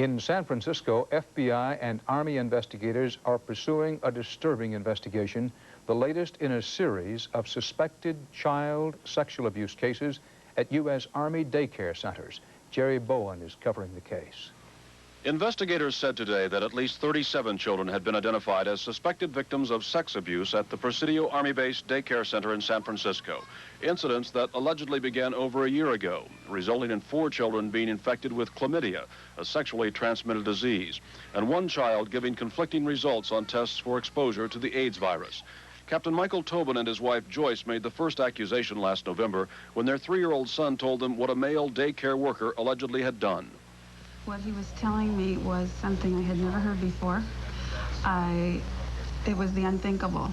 In San Francisco, FBI and Army investigators are pursuing a disturbing investigation, the latest in a series of suspected child sexual abuse cases at U.S. Army daycare centers. Jerry Bowen is covering the case. Investigators said today that at least 37 children had been identified as suspected victims of sex abuse at the Presidio Army Base Daycare Center in San Francisco. Incidents that allegedly began over a year ago, resulting in 4 children being infected with chlamydia, a sexually transmitted disease, and 1 child giving conflicting results on tests for exposure to the AIDS virus. Captain Michael Tobin and his wife Joyce made the first accusation last November when their 3-year-old son told them what a male daycare worker allegedly had done. What he was telling me was something I had never heard before. It was the unthinkable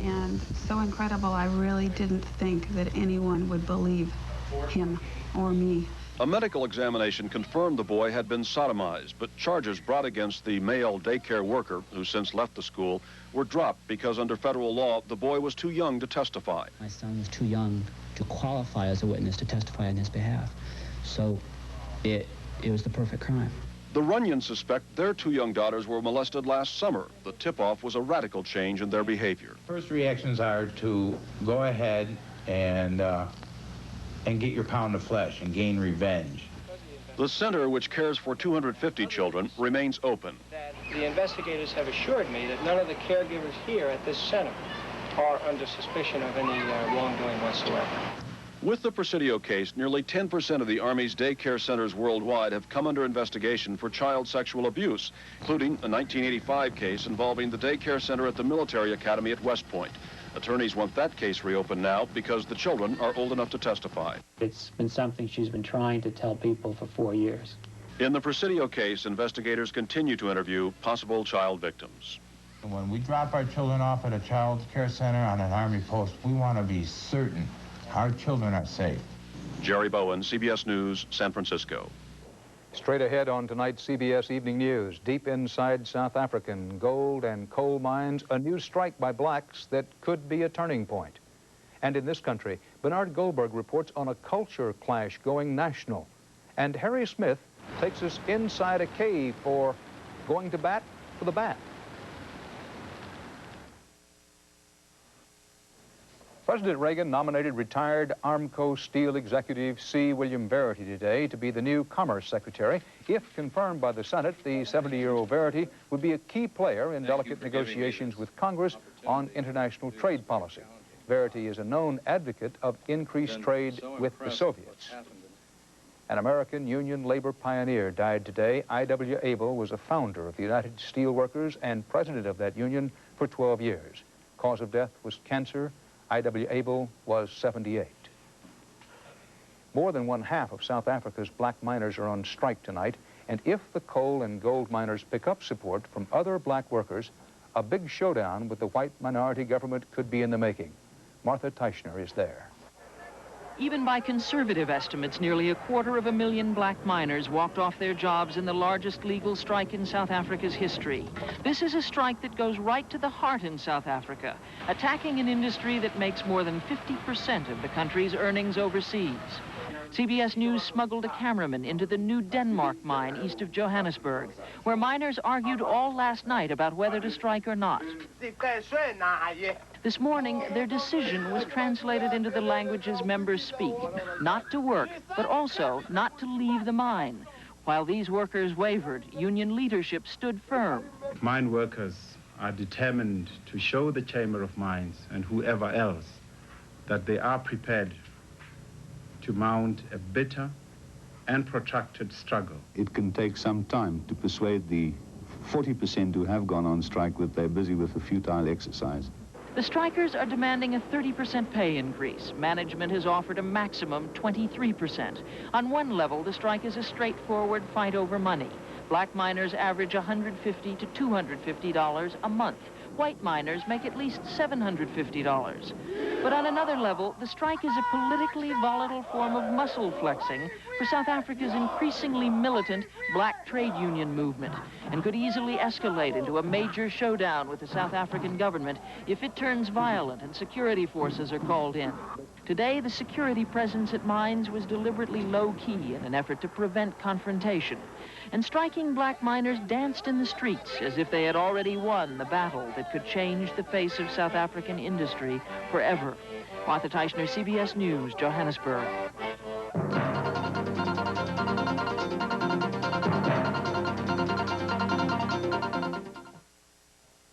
and so incredible. I really didn't think that anyone would believe him or me. A medical examination confirmed the boy had been sodomized, but charges brought against the male daycare worker, who since left the school, were dropped because under federal law, the boy was too young to testify. My son was too young to qualify as a witness to testify on his behalf. So it was the perfect crime. The Runyons suspect their 2 young daughters were molested last summer. The tip-off was a radical change in their behavior. First reactions are to go ahead and get your pound of flesh and gain revenge. The center, which cares for 250 children, remains open. The investigators have assured me that none of the caregivers here at this center are under suspicion of any wrongdoing whatsoever. With the Presidio case, nearly 10% of the Army's daycare centers worldwide have come under investigation for child sexual abuse, including a 1985 case involving the daycare center at the military academy at West Point. Attorneys want that case reopened now because the children are old enough to testify. It's been something she's been trying to tell people for 4 years. In the Presidio case, investigators continue to interview possible child victims. When we drop our children off at a child care center on an Army post, we want to be certain our children are safe. Jerry Bowen, CBS News, San Francisco. Straight ahead on tonight's CBS Evening News, deep inside South African gold and coal mines, a new strike by blacks that could be a turning point. And in this country, Bernard Goldberg reports on a culture clash going national. And Harry Smith takes us inside a cave for going to bat for the bat. President Reagan nominated retired Armco Steel executive C. William Verity today to be the new Commerce Secretary. If confirmed by the Senate, the 70-year-old Verity would be a key player in delicate negotiations with Congress on international trade policy. Verity is a known advocate of increased trade with the Soviets. An American union labor pioneer died today. I.W. Abel was a founder of the United Steelworkers and president of that union for 12 years. Cause of death was cancer. I.W. Abel was 78. More than 1/2 of South Africa's black miners are on strike tonight, and if the coal and gold miners pick up support from other black workers, a big showdown with the white minority government could be in the making. Martha Teichner is there. Even by conservative estimates, nearly 250,000 black miners walked off their jobs in the largest legal strike in South Africa's history. This is a strike that goes right to the heart in South Africa, attacking an industry that makes more than 50% of the country's earnings overseas. CBS News smuggled a cameraman into the New Denmark mine east of Johannesburg, where miners argued all last night about whether to strike or not. This morning, their decision was translated into the languages members speak, not to work, but also not to leave the mine. While these workers wavered, union leadership stood firm. Mine workers are determined to show the Chamber of Mines and whoever else that they are prepared to mount a bitter and protracted struggle. It can take some time to persuade the 40% who have gone on strike that they're busy with a futile exercise. The strikers are demanding a 30% pay increase. Management has offered a maximum 23%. On one level, the strike is a straightforward fight over money. Black miners average $150 to $250 a month. White miners make at least $750. But on another level, the strike is a politically volatile form of muscle flexing for South Africa's increasingly militant black trade union movement, and could easily escalate into a major showdown with the South African government if it turns violent and security forces are called in. Today, the security presence at mines was deliberately low-key in an effort to prevent confrontation. and striking black miners danced in the streets as if they had already won the battle that could change the face of South African industry forever. Martha Teichner, CBS News, Johannesburg.